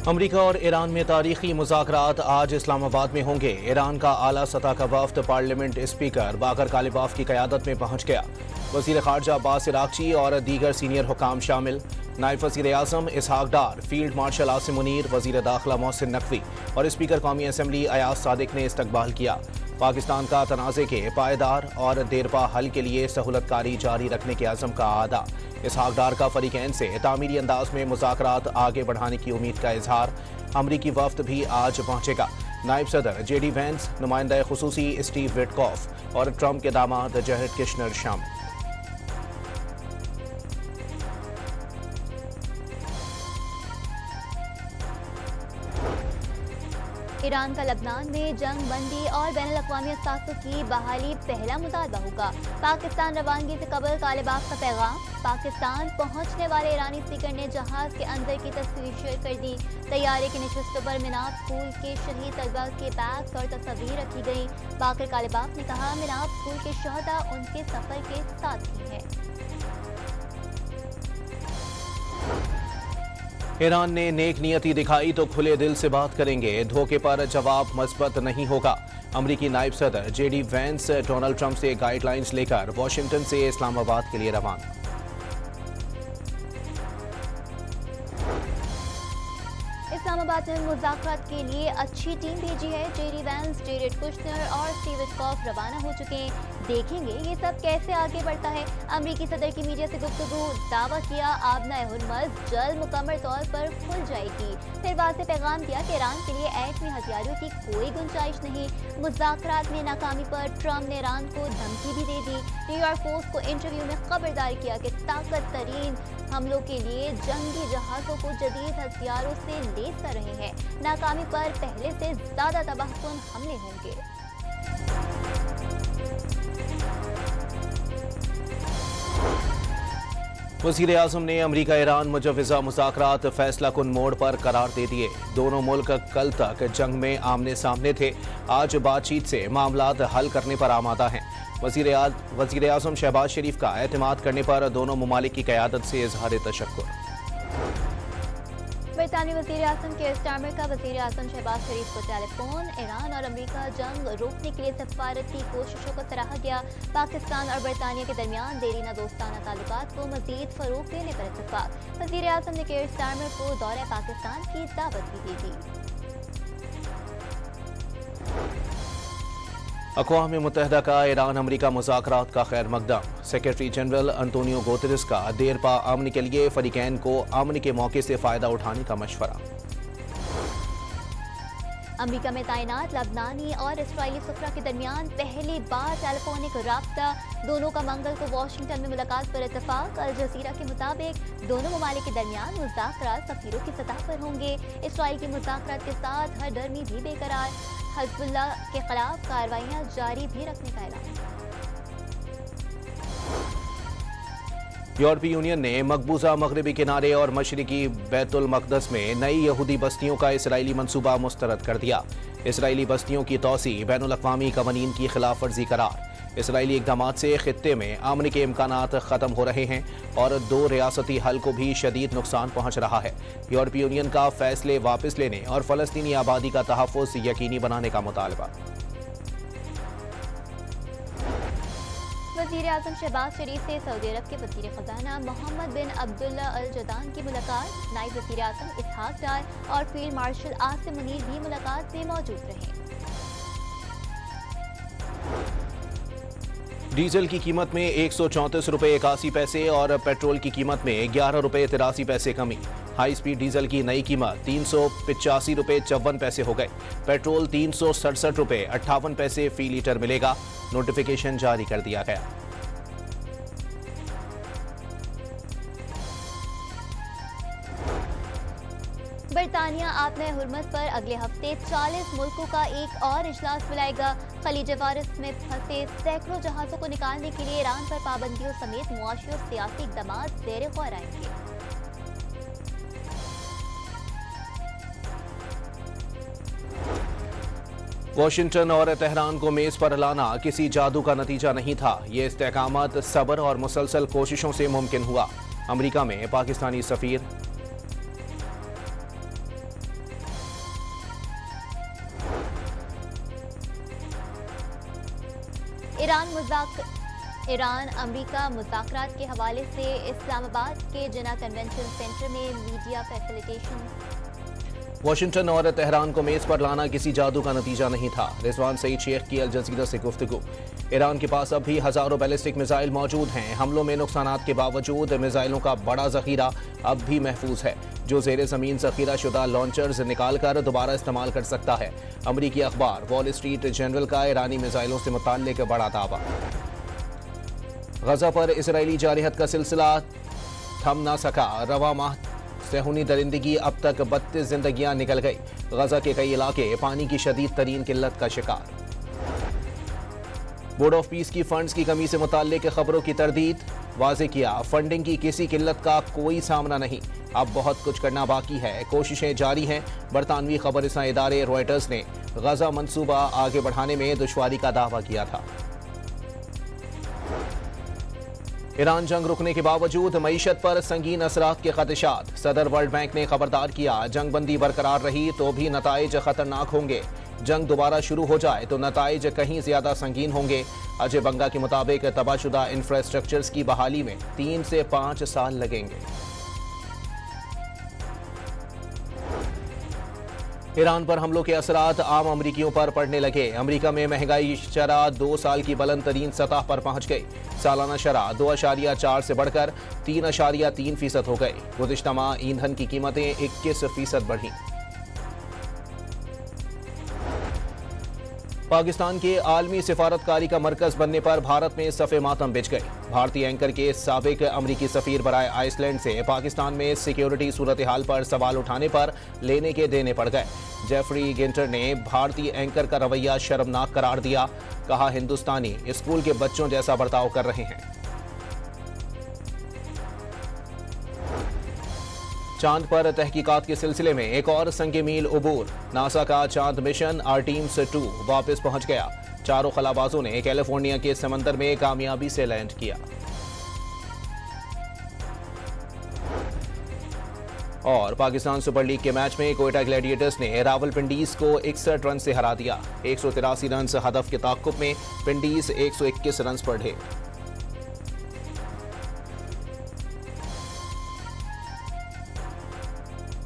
अमरीका और ईरान में तारीखी मुज़ाकरात आज इस्लामाबाद में होंगे। ईरान का आला सतह का वफ्द पार्लियामेंट स्पीकर बाकर कालिबाफ की क़यादत में पहुंच गया। वज़ीर ख़ारजा अब्बास इराक़ची और दीगर सीनियर हुकाम शामिल। नायब वज़ीर आज़म इसहाक डार, फील्ड मार्शल आसिम मुनीर, वज़ीर दाखिला मोहसिन नकवी और स्पीकर कौमी असम्बली अयाज सादिक ने इस्तकबाल किया। पाकिस्तान का तनाज़े के पायदार और देरपा हल के लिए सहूलतकारी जारी रखने के अज़म का आदा। इसहाक डार का फरीकैन से तामीरी अंदाज में मुज़ाकरात आगे बढ़ाने की उम्मीद का इजहार। अमरीकी वफ्द भी आज पहुंचेगा। नायब सदर JD वैंस, नुमाइंदा खुसूसी स्टीव विटकॉफ और ट्रंप के दामाद जैरेड कुशनर शामिल। ईरान का लबनान में जंग बंदी और बैनुल-अक़वामी असासों की बहाली पहला मुतालबा होगा। पाकिस्तान रवानगी से कबल कालिबाफ का पैगाम। पाकिस्तान पहुंचने वाले ईरानी स्पीकर ने जहाज के अंदर की तस्वीर शेयर कर दी। तैयारे की नशिस्त पर मिनाब स्कूल के शहीद तलबा के बैग्स और तस्वीर रखी गई। बाकर कालिबाफ ने कहा, मिनाब स्कूल के शहदा उनके सफर के साथी हैं। ईरान ने नेक नियति दिखाई तो खुले दिल से बात करेंगे, धोखे पर जवाब मस्बत नहीं होगा। अमरीकी नायब सदर JD वैंस डोनाल्ड ट्रंप से गाइडलाइंस लेकर वाशिंगटन से इस्लामाबाद के लिए रवाना। इस्लामाबाद में मुज़ाकरात के लिए अच्छी टीम भेजी है। JD वैंस, जैरेड कुशनर और स्टीव विटकॉफ रवाना हो चुके हैं। देखेंगे ये सब कैसे आगे बढ़ता है। अमरीकी सदर की मीडिया से गुफ्तगू, दावा किया आबना हुर्मज़ जल्द मुकम्मल तौर पर खुल जाएगी। फिर वाज़े पैगाम दिया कि ईरान के लिए एटमी हथियारों की कोई गुंजाइश नहीं। मुज़ाकरात में नाकामी पर ट्रंप ने ईरान को धमकी भी दे दी। न्यूयॉर्क पोस्ट को इंटरव्यू में खबरदार किया कि ताकत तरीन हमलों के लिए जंगी जहाज़ों को जदीद हथियारों से लैस कर रहे हैं। नाकामी पर पहले से ज्यादा तबाहकुन हमले होंगे। वज़ीर आज़म ने अमरीका ईरान मुजव्वज़ा मुज़ाकरात फैसला कुन मोड़ पर करार दे दिए। दोनों मुल्क कल तक जंग में आमने सामने थे, आज बातचीत से मामलात हल करने पर आमादा हैं। वज़ीर आज़म शहबाज शरीफ का एतमाद करने पर दोनों ममालिक की क़यादत से इज़हार तशक्कुर। बरतानी वज़ीर आज़म के स्टार्मर का वज़ीर आज़म शहबाज शरीफ को टेलीफोन। ईरान और अमरीका जंग रोकने के लिए सफारती कोशिशों को सराहा गया। पाकिस्तान और बरतानिया के दरमियान देरीना दोस्ताना ताल्लुकात को मज़ीद फ़रोग़ देने पर इत्तफ़ाक़। वज़ीर आज़म ने केयर स्टार्मर को दौरे पाकिस्तान की दावत भी दे दी। अक़वाम मुत्तहिदा का ईरान अमरीका मुज़ाकरात का खैर मकदम। सेक्रेटरी जनरल अंतोनियो गुतेरेस का देरपा अमन के लिए फरीकैन को अमन के मौके से फ़ायदा उठाने का मशवरा। अमरीका में तैनात लबनानी और इसराइली सुफरा के दरमियान पहली बार टेलीफोनिक राब्ता। दोनों का मंगल को वाशिंगटन में मुलाकात पर इत्तफाक। अल जज़ीरा के मुताबिक दोनों ममालिक के दरमियान मुज़ाकरात सफ़ीरों की सतह पर होंगे। इसराइल की मुज़ाकरात के साथ हर दरमी भी बेकरार। हिज़्बुल्लाह के खिलाफ कार्रवाइयाँ जारी भी रखने का ऐलान। यूरोपीय यूनियन ने मकबूजा मगरबी किनारे और मशरिकी बैतुल मक़दस में नई यहूदी बस्तियों का इसराइली मंसूबा मुस्तरद कर दिया। इसराइली बस्तियों की तोसी बैनुल-अक़वामी कवानीन की खिलाफ वर्जी करार। इसराइली इक़दामात से खित्ते में अमन के इम्कानात ख़त्म हो रहे हैं और दो रियासती हल को भी शदीद नुकसान पहुँच रहा है। यूरोपीय यूनियन का फैसले वापस लेने और फ़लस्तीनी आबादी का तहफ़्फ़ुज़ यकीनी बनाने का मुतालबा। वज़ीर आज़म शहबाज शरीफ से सऊदी अरब के वज़ीर ख़ज़ाना मोहम्मद बिन अब्दुल्ला अल जदान की मुलाकात। नायब वज़ीर आज़म इसहाक डार और फील्ड मार्शल आसिम मुनीर भी मुलाकात में मौजूद रहे। डीजल की कीमत में 134 रुपये 81 पैसे और पेट्रोल की कीमत में 11 रुपये 83 पैसे कमी। हाई स्पीड डीजल की नई कीमत 385 रुपये 54 पैसे हो गए। पेट्रोल 367 रुपये 58 पैसे फी लीटर मिलेगा। नोटिफिकेशन जारी कर दिया गया। बरतानिया आबना हुर्मज़ पर अगले हफ्ते 40 मुल्कों का एक और इजलास बुलाएगा। खलीज फारिस में फंसे सैकड़ों जहाज़ों को निकालने के लिए ईरान पर पाबंदियों समेत मुआशी और सियासी इक़दाम ज़ेर गौर आएंगे। वाशिंगटन और तेहरान को मेज पर लाना किसी जादू का नतीजा नहीं था। ये इस्तेकामत सब्र और मुसलसल कोशिशों से मुमकिन हुआ। अमरीका में पाकिस्तानी सफीर ईरान अमेरिका मुज़ाकरात के हवाले से इस्लामाबाद के जिना कन्वेंशन सेंटर में मीडिया फैसिलिटेशन। वाशिंगटन और तेहरान को मेज पर लाना किसी जादू का नतीजा नहीं था। रिजवान सईद शेख की अल जजीरा से गुफ्तगू। ईरान के पास अब भी हजारों बैलिस्टिक मिसाइल मौजूद हैं। हमलों में नुकसानात के बावजूद मिसाइलों का बड़ा जखीरा अब भी महफूज है, जो जेर जमीन जखीरा शुदा लॉन्चर्स निकाल कर दोबारा इस्तेमाल कर सकता है। अमरीकी अखबार वॉल स्ट्रीट जर्नल का ईरानी मिसाइलों से मुताल्लिक बड़ा दावा। गजा पर इसराइली जारहत का सिलसिला थम ना सका। रवा माह सेहूनी दरिंदगी अब तक 32 जिंदगियां निकल गई। गजा के कई इलाके पानी की शदीद तरीन किल्लत का शिकार। बोर्ड ऑफ पीस की फंड्स की कमी से मुताल्लिक खबरों की तरदीद। वाज़ेह किया, फंडिंग की किसी किल्लत का कोई सामना नहीं, अब बहुत कुछ करना बाकी है, कोशिशें जारी हैं। बरतानवी खबरसां इदारे रॉयटर्स ने गजा मंसूबा आगे बढ़ाने में दुश्वारी का दावा किया था। ईरान जंग रुकने के बावजूद मईशत पर संगीन असरात के खदशात। सदर वर्ल्ड बैंक ने खबरदार किया, जंग बंदी बरकरार रही तो भी नताइज खतरनाक होंगे। जंग दोबारा शुरू हो जाए तो नताइज कहीं ज्यादा संगीन होंगे। अजय बंगा के मुताबिक तबाहशुदा इंफ्रास्ट्रक्चर्स की बहाली में 3 से 5 साल लगेंगे। ईरान पर हमलों के असरात आम अमरीकियों पर पड़ने लगे। अमरीका में महंगाई शरह 2 साल की बुलंद तरीन सतह पर पहुंच गई। सालाना शरह 2.4 से बढ़कर 3.3% हो गई। गुज़िश्ता माह ईंधन की कीमतें 21% बढ़ी। पाकिस्तान के आलमी सिफारतकारी का मरकज बनने पर भारत में सफ़े मातम बिछ गई। भारतीय एंकर के साबिक अमरीकी सफीर बराए आइसलैंड से पाकिस्तान में सिक्योरिटी सूरत हाल पर सवाल उठाने पर लेने के देने पड़ गए। जेफरी गिंटर ने भारतीय एंकर का रवैया शर्मनाक करार दिया। कहा, हिंदुस्तानी स्कूल के बच्चों जैसा बर्ताव कर रहे हैं। चांद पर तहकीकात के सिलसिले में एक और संगे मील उबूर। नासा का चांद मिशन आर्टेमिस 2 वापस पहुंच गया। 4 खलाबाजों ने कैलिफोर्निया के समंदर में कामयाबी से लैंड किया। और पाकिस्तान सुपर लीग के मैच में कोयटा ग्लैडिएटर्स ने रावलपिंडीज को 61 रन से हरा दिया। 183 रन हदफ के ताक़ुब में पिंडीज 121 रन पर ढे।